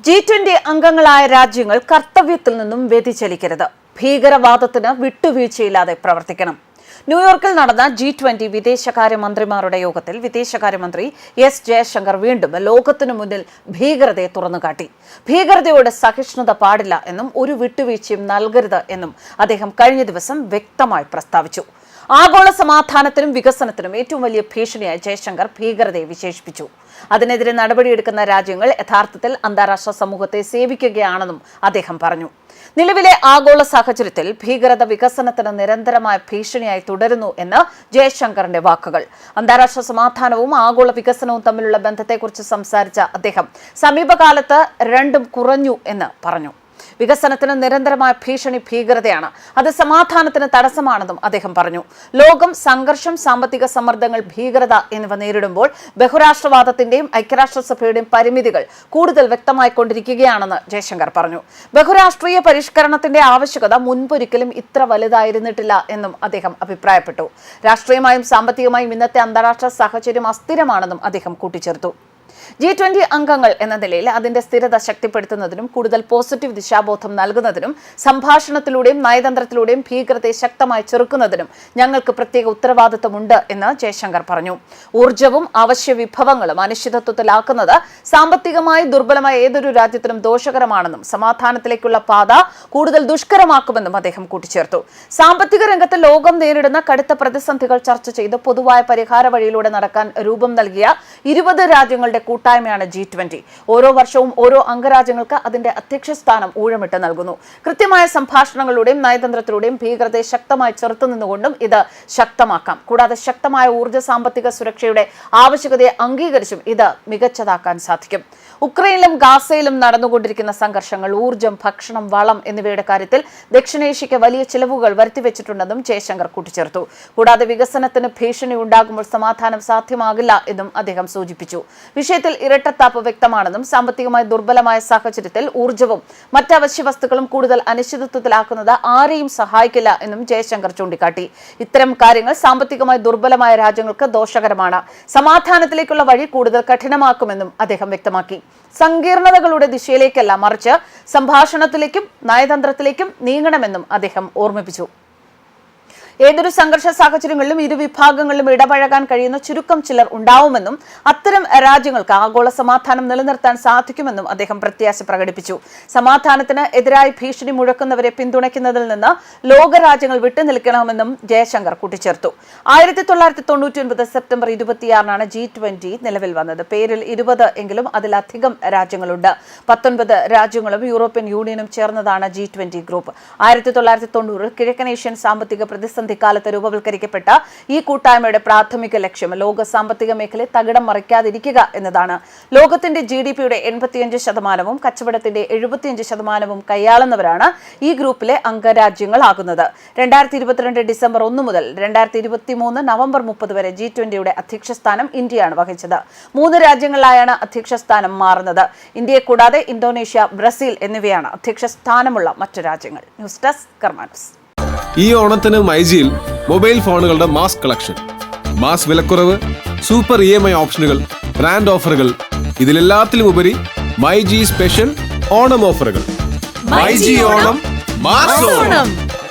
G20 അംഗങ്ങളായ രാജ്യങ്ങൾ കർത്തവ്യത്തിൽ നിന്നും വ്യതിചലിക്കരുത്. ഭീകരവാദത്തിന് വിട്ടുവീഴ്ചയില്ലാതെ പ്രവർത്തിക്കണം. ന്യൂയോർക്കിൽ നടന്ന G20 വിദേശകാര്യമന്ത്രിമാരുടെ യോഗത്തിൽ വിദേശകാര്യമന്ത്രി എസ് ജയശങ്കർ വീണ്ടും ലോകത്തിനു മുന്നിൽ ഭീകരതയെ തുറന്നുകാട്ടി. ഭീകരതയോട് സഹിഷ്ണുത പാടില്ല എന്നും ഒരു വിട്ടുവീഴ്ചയും നൽകരുത് എന്നും അദ്ദേഹം കഴിഞ്ഞ ദിവസം വ്യക്തമായി പ്രസ്താവിച്ചു. ആഗോള സമാധാനത്തിനും വികസനത്തിനും ഏറ്റവും വലിയ ഭീഷണിയായി ജയശങ്കർ ഭീകരതയെ വിശേഷിപ്പിച്ചു. അതിനെതിരെ നടപടിയെടുക്കുന്ന രാജ്യങ്ങൾ യഥാർത്ഥത്തിൽ അന്താരാഷ്ട്ര സമൂഹത്തെ സേവിക്കുകയാണെന്നും അദ്ദേഹം പറഞ്ഞു. നിലവിലെ ആഗോള സാഹചര്യത്തിൽ ഭീകരത വികസനത്തിന് നിരന്തരമായ ഭീഷണിയായി തുടരുന്നു എന്ന് ജയശങ്കറിന്റെ വാക്കുകൾ. അന്താരാഷ്ട്ര സമാധാനവും ആഗോള വികസനവും തമ്മിലുള്ള ബന്ധത്തെക്കുറിച്ച് സംസാരിച്ച അദ്ദേഹം സമീപകാലത്ത് രണ്ടും കുറഞ്ഞു എന്ന് പറഞ്ഞു. വികസനത്തിന് നിരന്തരമായ ഭീഷണി ഭീകരതയാണ്, അത് സമാധാനത്തിന് തടസ്സമാണെന്നും അദ്ദേഹം പറഞ്ഞു. ലോകം സംഘർഷം, സാമ്പത്തിക സമ്മർദ്ദങ്ങൾ, ഭീകരത എന്നിവ നേരിടുമ്പോൾ ബഹുരാഷ്ട്രവാദത്തിന്റെയും ഐക്യരാഷ്ട്രസഭയുടെയും പരിമിതികൾ കൂടുതൽ വ്യക്തമായിക്കൊണ്ടിരിക്കുകയാണെന്ന് ജയശങ്കർ പറഞ്ഞു. ബഹുരാഷ്ട്രീയ പരിഷ്കരണത്തിന്റെ ആവശ്യകത മുൻപൊരിക്കലും ഇത്ര വലുതായിരുന്നിട്ടില്ല എന്നും അദ്ദേഹം അഭിപ്രായപ്പെട്ടു. രാഷ്ട്രീയമായും സാമ്പത്തികമായും ഇന്നത്തെ അന്താരാഷ്ട്ര സാഹചര്യം അസ്ഥിരമാണെന്നും അദ്ദേഹം കൂട്ടിച്ചേർത്തു. G20 അംഗങ്ങൾ എന്ന നിലയിൽ അതിന്റെ സ്ഥിരത ശക്തിപ്പെടുത്തുന്നതിനും കൂടുതൽ പോസിറ്റീവ് ദിശാബോധം നൽകുന്നതിനും സംഭാഷണത്തിലൂടെയും നയതന്ത്രത്തിലൂടെയും ഭീകരതയെ ശക്തമായി ചെറുക്കുന്നതിനും ഞങ്ങൾക്ക് പ്രത്യേക ഉത്തരവാദിത്തമുണ്ട് എന്ന് ജയശങ്കർ പറഞ്ഞു. ഊർജ്ജവും അവശ്യ വിഭവങ്ങളും അനിശ്ചിതത്വത്തിലാക്കുന്നത് സാമ്പത്തികമായി ദുർബലമായ ഏതൊരു രാജ്യത്തിനും ദോഷകരമാണെന്നും സമാധാനത്തിലേക്കുള്ള പാത കൂടുതൽ ദുഷ്കരമാക്കുമെന്നും അദ്ദേഹം കൂട്ടിച്ചേർത്തു. സാമ്പത്തിക രംഗത്ത് ലോകം നേരിടുന്ന കടുത്ത പ്രതിസന്ധികൾ ചർച്ച ചെയ്ത് പൊതുവായ പരിഹാര വഴിയിലൂടെ നടക്കാൻ രൂപം നൽകിയ 20 രാജ്യങ്ങളുടെ കൂട്ടായ്മയാണ് G20. ഓരോ വർഷവും ഓരോ അംഗരാജ്യങ്ങൾക്ക് അതിന്റെ അധ്യക്ഷ സ്ഥാനം ഊഴമിട്ട് നൽകുന്നു. കൃത്യമായ സംഭാഷണങ്ങളിലൂടെയും നയതന്ത്രത്തിലൂടെയും ഭീകരതയെ ശക്തമായി ചെറുത്തുനിന്നുകൊണ്ടും ഇത് ശക്തമാക്കാം. കൂടാതെ ശക്തമായ ഊർജ്ജ സാമ്പത്തിക സുരക്ഷയുടെ ആവശ്യകതയെ അംഗീകരിച്ചും ഇത് മികച്ചതാക്കാൻ സാധിക്കും. ഉക്രൈനിലും ഗാസയിലും നടന്നുകൊണ്ടിരിക്കുന്ന സംഘർഷങ്ങൾ ഊർജ്ജം, ഭക്ഷണം, വളം എന്നിവയുടെ കാര്യത്തിൽ ദക്ഷിണേഷ്യയ്ക്ക് വലിയ ചിലവുകൾ വരുത്തിവെച്ചിട്ടുണ്ടെന്നും ജയശങ്കർ കൂട്ടിച്ചേർത്തു. കൂടാതെ വികസനത്തിന് ഭീഷണി ഉണ്ടാകുമ്പോൾ സമാധാനം സാധ്യമാകില്ല എന്നും അദ്ദേഹം സൂചിപ്പിച്ചു. വിഷയത്തിൽ ഇരട്ടത്താപ്പ് വ്യക്തമാണെന്നും സാമ്പത്തികമായി ദുർബലമായ സാഹചര്യത്തിൽ ഊർജ്ജവും മറ്റ് അവശ്യ വസ്തുക്കളും കൂടുതൽ അനിശ്ചിതത്വത്തിലാക്കുന്നത് ആരെയും സഹായിക്കില്ല എന്നും ജയശങ്കർ ചൂണ്ടിക്കാട്ടി. ഇത്തരം കാര്യങ്ങൾ സാമ്പത്തികമായി ദുർബലമായ രാജ്യങ്ങൾക്ക് ദോഷകരമാണ്. സമാധാനത്തിലേക്കുള്ള വഴി കൂടുതൽ കഠിനമാക്കുമെന്നും അദ്ദേഹം വ്യക്തമാക്കി. സങ്കീർണതകളുടെ ദിശയിലേക്കല്ല, മറിച്ച് സംഭാഷണത്തിലേക്കും നയതന്ത്രത്തിലേക്കും നീങ്ങണമെന്നും അദ്ദേഹം ഓർമ്മിപ്പിച്ചു. ഏതൊരു സംഘർഷ സാഹചര്യങ്ങളിലും ഇരു വിഭാഗങ്ങളിലും ഇടപഴകാൻ കഴിയുന്ന ചുരുക്കം ചിലർ ഉണ്ടാവുമെന്നും അത്തരം രാജ്യങ്ങൾക്ക് ആഗോള സമാധാനം നിലനിർത്താൻ സാധിക്കുമെന്നും അദ്ദേഹം പ്രത്യാശ പ്രകടിപ്പിച്ചു. സമാധാനത്തിന് എതിരായി ഭീഷണി മുഴക്കുന്നവരെ പിന്തുണയ്ക്കുന്നതിൽ നിന്ന് ലോകരാജ്യങ്ങൾ വിട്ടുനിൽക്കണമെന്നും ജയശങ്കർ കൂട്ടിച്ചേർത്തു. 1999 സെപ്റ്റംബർ 26 G20 നിലവിൽ വന്നത്. പേരിൽ 20 എങ്കിലും അതിലധികം രാജ്യങ്ങളുണ്ട്. 19 രാജ്യങ്ങളും യൂറോപ്യൻ യൂണിയനും ചേർന്നതാണ് G20 ഗ്രൂപ്പ്. 1990 കിഴക്കൻ ഏഷ്യൻ സാമ്പത്തിക പ്രതിസന്ധി കാലത്ത് രൂപവൽക്കരിക്കപ്പെട്ട ഈ കൂട്ടായ്മയുടെ പ്രാഥമിക ലക്ഷ്യം ലോക സാമ്പത്തിക മേഖലയെ തകിടം മറിക്കാതിരിക്കുക എന്നതാണ്. ലോകത്തിന്റെ GDP-യുടെ 85%, കച്ചവടത്തിന്റെ 75% കൈയാളുന്നവരാണ് ഈ ഗ്രൂപ്പിലെ അംഗരാജ്യങ്ങളാകുന്നത്. 2022 ഡിസംബർ 1 മുതൽ 2023 നവംബർ 30 വരെ G20-യുടെ അധ്യക്ഷസ്ഥാനം ഇന്ത്യയാണ് വഹിച്ചത്. 3 രാജ്യങ്ങളിലായാണ് അധ്യക്ഷസ്ഥാനം മാറുന്നത്. ഇന്ത്യയെ കൂടാതെ ഇന്തോനേഷ്യ, ബ്രസീൽ എന്നിവയാണ് അധ്യക്ഷസ്ഥാനമുള്ള മറ്റു രാജ്യങ്ങൾ. ന്യൂസ് ഡെസ്ക് കർമാനൂസ്. ഈ ഓണത്തിന് മൈജിയിൽ മൊബൈൽ ഫോണുകളുടെ മാസ് കളക്ഷൻ, മാസ് വിലക്കുറവ്, സൂപ്പർ EMI ഓപ്ഷനുകൾ, ബ്രാൻഡ് ഓഫറുകൾ, ഇതിലെല്ലാത്തിലും ഉപരി മൈജി സ്പെഷ്യൽ ഓണം ഓഫറുകൾ. മൈജി ഓണം മാസ് ഓണം.